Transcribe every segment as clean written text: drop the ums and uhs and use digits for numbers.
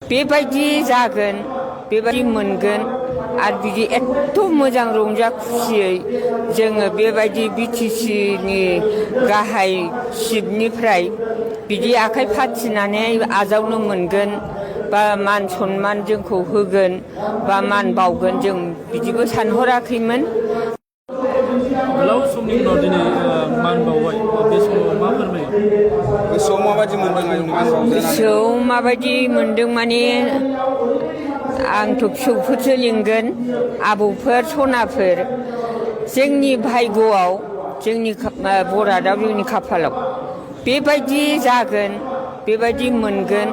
बेबायदि जागोन बेबायदि मोनगोन आरो बिदि एथ' मोजां रंजा खुसियै जोङो बेबायदि बिटिसिनि गाहाय चिफनिफ्राय बिदि आखाइ फाथिनानै आजावनो मोनगोन बा मान सन्मान जोंखौ होगोन बा मान बावगोन जों बिदिबो सानहराखैमोन। गोलाव समनि उनाव दिनै मान बावबाय बे समाव मा फोरमायो? गोसोआव माबायदि मोनदों आयं मान बावजानानै? गोसोआव माबायदि मोनदों माने आंथ' फिसौफोरसो लिंगोन आबौफोर सनाफोर जोंनि भाग्यआव जोंनि बरादाव जोंनि खाफालाव बेबायदि जागोन बेबायदि मोनगोन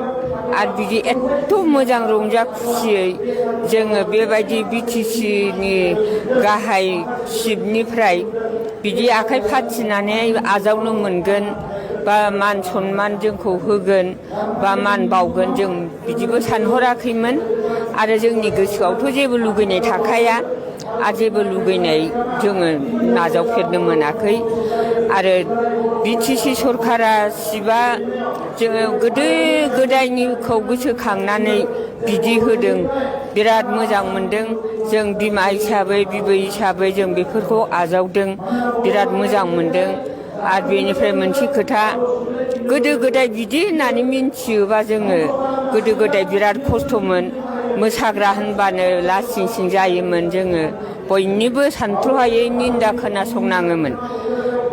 आरो बिदि एथ' मोजां रंजा खुसियै जोङो बेबायदि बिटिसिनि गाहाय चिफनिफ्राय बिदि आखाइ फाथिनानै आजावनो मोनगोन बा मान सन्मान जोंखौ होगोन बा मान बावगोन जों बिदिबो सानहराखैमोन। आरो जोंनि गोसोआवथ' जेबो लुगैनाय थाखाया आरो जेबो लुगैनाय जोङो नाजावफेरनो मोनाखै। आरो बिटिसि सरकारा चिफआ जोङो गोदो गोदायनिखौ गोसोखांनानै बिदि होदों बिराद मोजां मोनदों। जों बिमा हिसाबै बिबै हिसाबै जों बेफोरखौ आजावदों बिराद मोजां मोनदों। आरो बेनिफ्राय मोनसे खोथा गोदो गोदाय बिदि होननानै मिन्थियोबा जोङो गोदो गोदाय बिराद खस्थ'मोन मोसाग्रा होनबानो लासिं सिं जायोमोन। जोङो बयनिबो सानथ्र'हायै निन्दा खोनासंनाङोमोन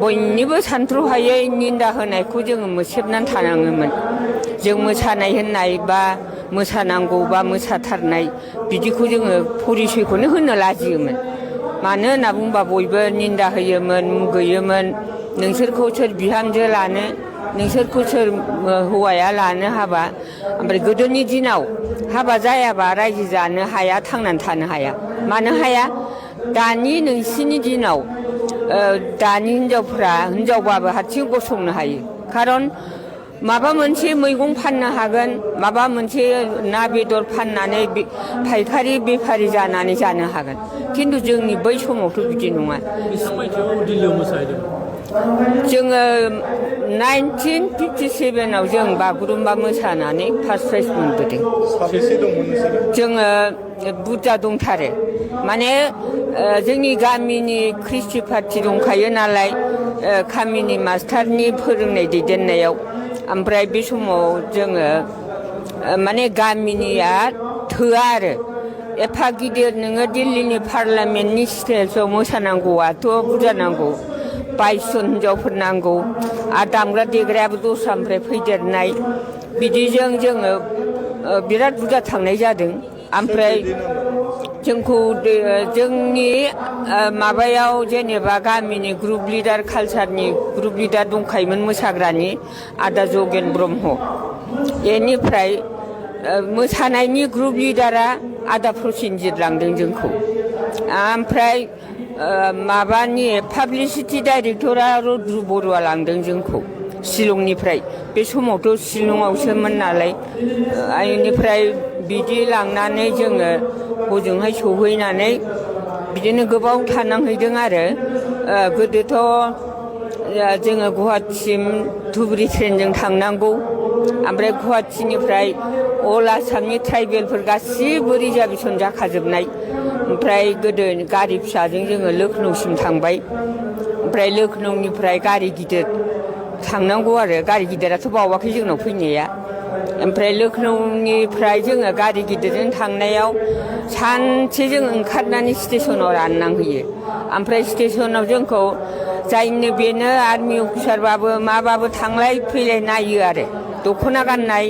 बयनिबो सानथ्र'हायै निन्दा होनायखौ जोङो मोसेबनानै थानाङोमोन। जों मोसानाय होननाय बा मोसानांगौ बा मोसाथारनाय बिदिखौ जोङो परिसयखौनो होनो लाजियोमोन। मानो होनना बुंबा बयबो निन्दा होयोमोन मुगैयोमोन। नोंसोरखौ सोर बिहामजो लानो नोंसोरखौ सोर हौवाया लानो हाबा। ओमफ्राय गोदोनि दिनाव हाबा जायाबा रायजो जानो हाया थांनानै थानो हाया। मानो हाया? दानि नोंसिनि दिनाव दानि हिनजावफ्रा हिनजावबाबो हारसिं गसंनो हायो। खारन माबा मोनसे मैगं फाननो हागोन माबा मोनसे ना बेदर फाननानै फायखारि बेफारि जानानै जानो हागोन। खिन्थु जोंनि बै समावथ' बिदि नङा। बेसेबां मायथाइयाव दिल्लीयाव मोसाहैदों? जोङो 1957आव जों बागुरुम्बा मोसानानै फार्स्ट प्राइज मोनबोदों। साबेसे दंमोन नोंसोरो? जोङो बुरजा दंथारो माने जोंनि गामिनि ख्रिस्टि पार्टि दंखायो नालाय गामिनि मास्टारनि फोरोंनाय दैदेननायाव। ओमफ्राय बे समाव जोङो माने गामिनिया थोआ आरो एफा गिदिर नोङो दिल्लीनि पार्लामेन्टनि स्टेजाव मोसानांगौआथ' बुरजा नांगौ 22 जन हिनजावफोर नांगौ आरो दामग्रा देग्रायाबो दस्रानिफ्राय फैदेरनाय बिदिजों जोङो बिराद बुरजा थांनाय जादों। ओमफ्राय जोंखौ जोंनि माबायाव जेनेबा गामिनि ग्रुप लिडार कालसारनि ग्रुप लिडार दंखायोमोन मोसाग्रानि आदा जगेन ब्रह्म। बेनिफ्राय मोसानायनि ग्रुप लिडारा आदा प्रसेनजित लांदों जोंखौ। ओमफ्राय माबानि पाब्लिसिटि डाइरेक्टरा रुद्र बरुवा लांदों जोंखौ शिलंनिफ्राय। बे समावथ' शिलंआवसोमोन नालाय बेनिफ्राय बिदि लांनानै जोङो हजोंहाय सहैनानै बिदिनो गोबाव थानांहैदों आरो गोदोथ' जोङो गुवाहाटिसिम धुबुरि ट्रेनजों थांनांगौ। ओमफ्राय गुवाहाटिनिफ्राय अल आसामनि ट्राइबेलफोर गासिबो रिजार्भेसन जाखाजोबनाय। ओमफ्राय गोदो गारि फिसाजों जोङो लखनौसिम थांबाय। ओमफ्राय लखनौनिफ्राय गारि गिदिर थांनांगौ आरो गारि गिदिराथ' बावाखै जोंनाव फैनाया। ओमफ्राय लखनौनिफ्राय जोङो गारि गिदिरजों थांनायाव सानसे जों ओंखारनानै स्टेसनाव राननांहैयो। ओमफ्राय स्टेसनाव जोंखौ जायनो बेनो आर्मि अफिसारबाबो माबाबो थांलाय फैलाय नायो आरो दख'ना गाननाय